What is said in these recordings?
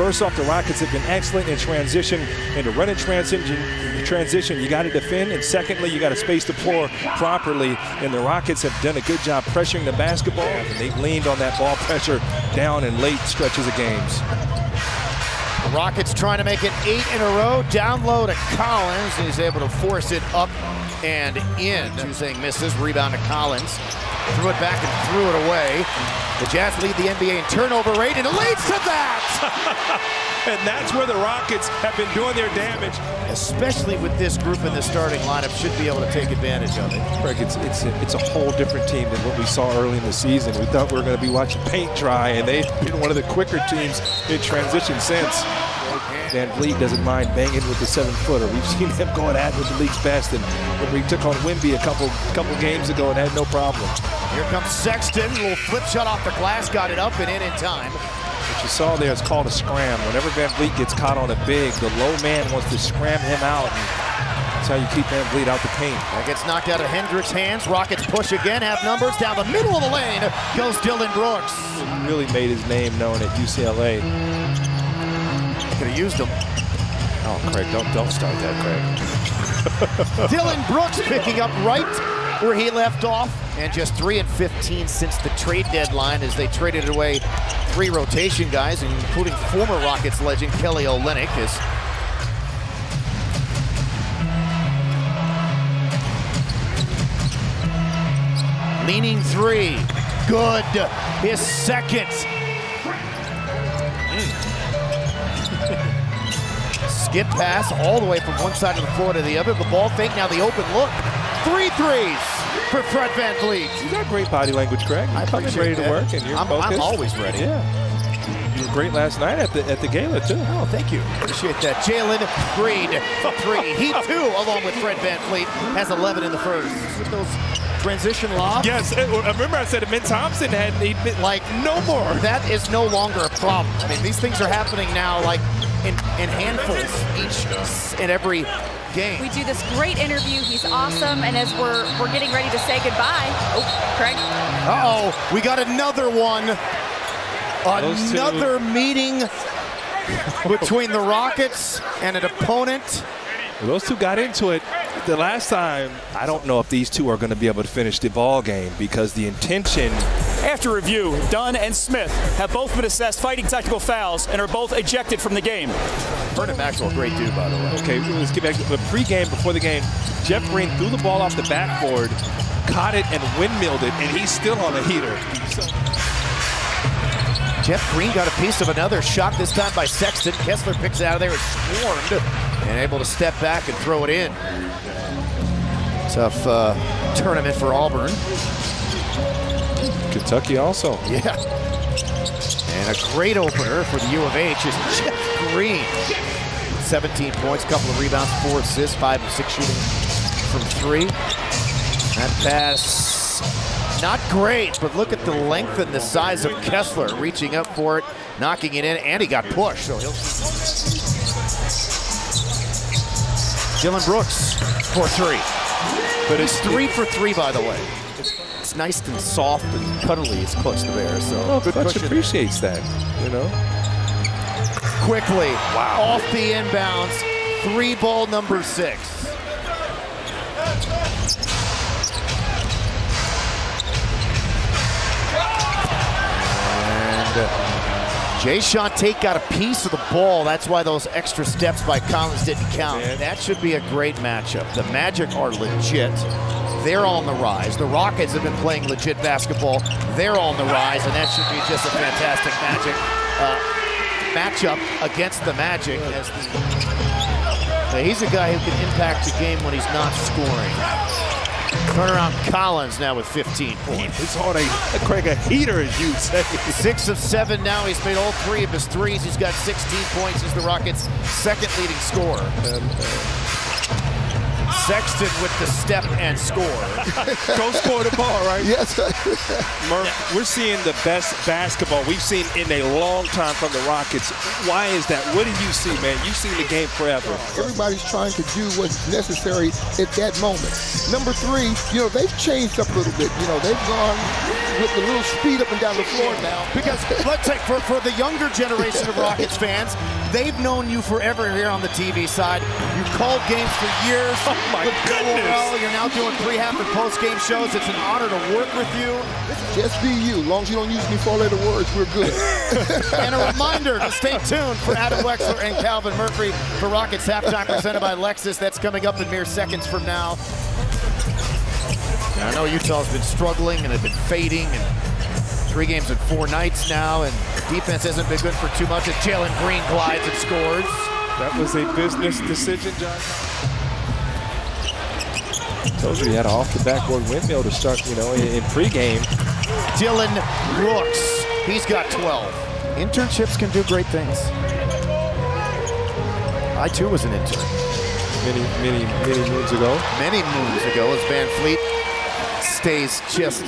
First off, the Rockets have been excellent in transition, and to run in transition, you got to defend, and secondly, you got to space the floor properly, and the Rockets have done a good job pressuring the basketball, and they've leaned on that ball pressure down in late stretches of games. The Rockets trying to make it 8 in a row. Down low to Collins. He's able to force it up and in. Choosing misses. Rebound to Collins. Threw it back and threw it away. The Jazz lead the NBA in turnover rate, and it leads to that! And that's where the Rockets have been doing their damage. Especially with this group in the starting lineup, should be able to take advantage of it. Greg, it's a whole different team than what we saw early in the season. We thought we were going to be watching paint dry, and they've been one of the quicker teams in transition since. Van Vliet doesn't mind banging with the 7-footer. We've seen him going at it with the league's best, and when we took on Wemby a couple games ago and had no problem. Here comes Sexton, a little flip shot off the glass, got it up and in time. What you saw there is called a scram. Whenever Van Vliet gets caught on a big, the low man wants to scram him out. And that's how you keep Van Vliet out the paint. That gets knocked out of Hendricks' hands. Rockets push again, have numbers. Down the middle of the lane goes Dillon Brooks. He really made his name known at UCLA. Could have used him. Oh, Craig, don't start that, Craig. Dillon Brooks picking up right where he left off. And just 3 and 15 since the trade deadline as they traded away 3 rotation guys, including former Rockets legend Kelly Olynyk. Leaning 3, good, his second. Skip pass all the way from one side of the floor to the other. The ball fake, now the open look. 3 threes for Fred VanVleet. You got great body language, Craig. You're coming ready to work, and you're focused. I'm always ready. Yeah. You were great last night at the gala, too. Oh, thank you. Appreciate that. Jalen Green for 3. He, too, along with Fred VanVleet, has 11 in the first. With those transition lobs. Yes, remember I said Amin Thompson had like no more. That is no longer a problem. I mean, these things are happening now like in handfuls each and every game. We do this great interview. He's awesome, and as we're getting ready to say goodbye, Craig. Uh-oh, we got another one. Another meeting between the Rockets and an opponent. Well, those two got into it the last time. I don't know if these two are going to be able to finish the ball game because the intention. After review, Dunn and Smith have both been assessed fighting technical fouls and are both ejected from the game. Vernon Maxwell, great dude, by the way. Okay, let's get back to the pregame. Before the game, Jeff Green threw the ball off the backboard, caught it, and windmilled it, and he's still on a heater. Jeff Green got a piece of another shot, this time by Sexton. Kessler picks it out of there, is swarmed, and able to step back and throw it in. Tough tournament for Auburn. Kentucky also. Yeah. And a great opener for the U of H is Jeff Green. 17 points, couple of rebounds, 4 assists, 5 of 6 shooting from 3. That pass, not great, but look at the length and the size of Kessler reaching up for it, knocking it in, and he got pushed. So Dillon Brooks for 3. But it's 3 for 3, by the way. It's nice and soft and cuddly as Clutch the Bear. So well, Clutch appreciates that, you know. Quickly, off the inbounds, 3-ball number 6. And Jae'Sean Tate got a piece of the ball. That's why those extra steps by Collins didn't count. And that should be a great matchup. The Magic are legit. They're on the rise. The Rockets have been playing legit basketball. They're on the rise, and that should be just a fantastic matchup against the Magic. He's a guy who can impact the game when he's not scoring. Turnaround Collins now with 15 points. He's on a heater, as you'd say. 6 of 7 now. He's made all 3 of his threes. He's got 16 points. He's the Rockets' second leading scorer. Sexton with the step and score. Go score the ball, right? Yes. Murph, we're seeing the best basketball we've seen in a long time from the Rockets. Why is that? What do you see, man? You've seen the game forever. Everybody's trying to do what's necessary at that moment. Number 3, they've changed up a little bit. They've gone with the little speed up and down the floor now. Because let's take for the younger generation of Rockets fans, they've known you forever here on the TV side. You called games for years. Oh my goodness. Well, you're now doing pre-half and post-game shows. It's an honor to work with you. Just be you. As long as you don't use any four-letter words, we're good. And a reminder to stay tuned for Adam Wexler and Calvin Murphy for Rockets Halftime presented by Lexus. That's coming up in mere seconds from now. And I know Utah's been struggling and have been fading, and 3 games in 4 nights now, and defense hasn't been good for too much as Jalen Green glides and scores. That was a business decision, John. Told you he had an off-the-backboard windmill to start, in pregame. Dylan Brooks, he's got 12. Internships can do great things. I too was an intern. Many moons ago. Many moons ago, as Van Fleet stays just.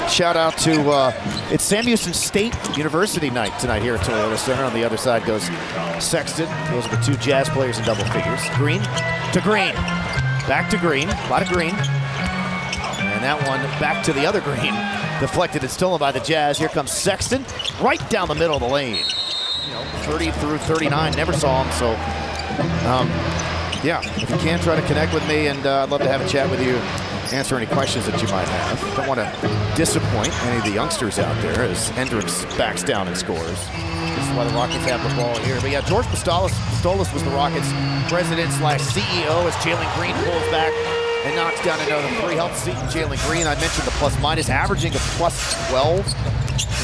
Shout out to, it's Sam Houston State University night tonight here at Toyota Center. On the other side goes Sexton. Those are the 2 Jazz players in double figures. Green to Green. Back to Green. A lot of Green. And that one back to the other Green. Deflected and stolen by the Jazz. Here comes Sexton. Right down the middle of the lane. 30 through 39. Never saw him, so yeah, if you can, try to connect with me, and I'd love to have a chat with you and answer any questions that you might have. Don't want to disappoint any of the youngsters out there as Hendricks backs down and scores. This is why the Rockets have the ball here. But yeah, George Pistolas was the Rockets president/CEO as Jalen Green pulls back and knocks down another 3. Helps Jalen Green. I mentioned the plus-minus, averaging a plus 12 in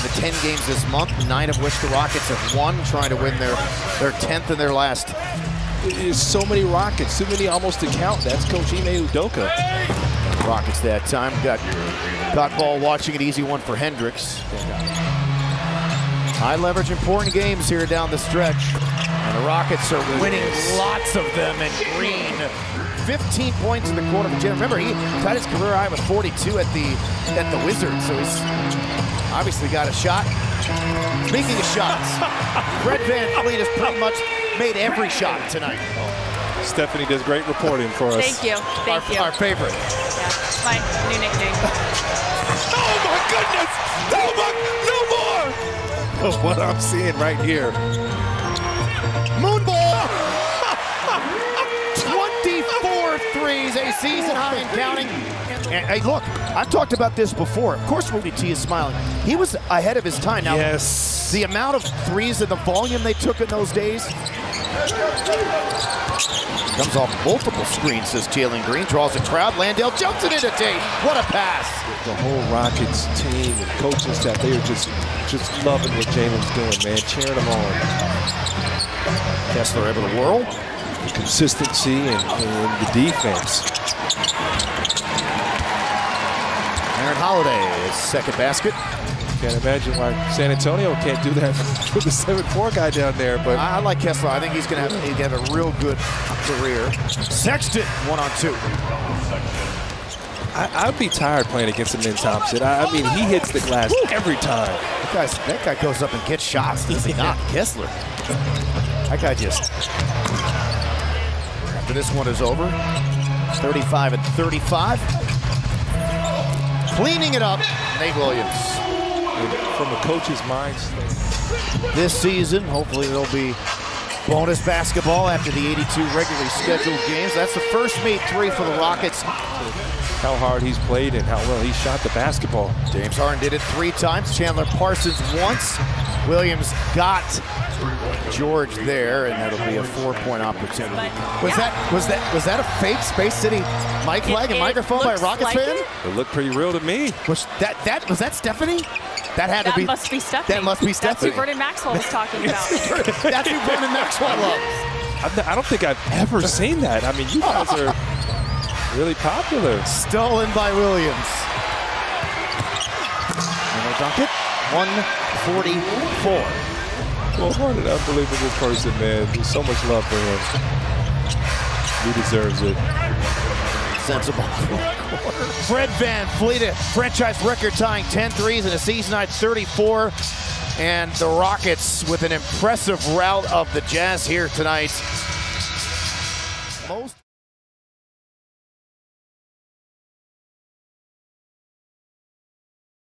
the 10 games this month, 9 of which the Rockets have won, trying to win their 10th in their last. There's so many Rockets, too many almost to count. That's Coach Ime Udoka. Rockets that time got ball watching, an easy one for Hendricks. High leverage, important games here down the stretch. And the Rockets are winning lots of them, and Green 15 points in the quarter for Jalen. Remember, he tied his career high with 42 at the Wizards, so he's obviously got a shot. Speaking of shots, Fred VanVleet has pretty much made every shot tonight. Stephanie does great reporting for us. Thank you. Thank you. Our favorite. Yeah, it's my new nickname. Oh my goodness! No more! What I'm seeing right here. Moonball! 24 threes, a season high and counting. And hey, look, I've talked about this before. Of course, Rudy T is smiling. He was ahead of his time. Now, yes. The amount of threes and the volume they took in those days. Comes off multiple screens, says Jalen Green. Draws a crowd. Landale jumps it into Tate. What a pass. The whole Rockets team and coaching staff, they are just loving what Jalen's doing, man. Cheering him on. Kessler able to whirl. The consistency and the defense. Aaron Holiday, his second basket. Can't imagine why San Antonio can't do that with the 7-4 guy down there. But I like Kessler. I think he's going to have a real good career. Sexton, 1-on-2. I'd be tired playing against Amen Thompson. I mean, he hits the glass every time. That guy goes up and gets shots, does he not? Kessler. That guy just. After this one is over, 35 and 35. Cleaning it up, Nate Williams. From a coach's mindset. This season, hopefully there'll be bonus basketball after the 82 regularly scheduled games. That's the first made 3 for the Rockets. How hard he's played and how well he shot the basketball. James Harden did it 3 times. Chandler Parsons once. Williams got George there, and that'll be a 4-point opportunity. Was that a fake Space City mic flag and microphone by a Rockets fan? It looked pretty real to me. Was that Stephanie? That must be Stephanie. That must be Stephanie. That's who Vernon Maxwell was talking about. That's who Vernon Maxwell loves. I don't think I've ever seen that. I mean, you guys are really popular. Stolen by Williams. And they dunk it. 144. Well, what an unbelievable person, man. There's so much love for him. He deserves it. Sensible. Fred VanVleet, franchise record tying 10 threes in a season high 34. And the Rockets with an impressive rout of the Jazz here tonight. Most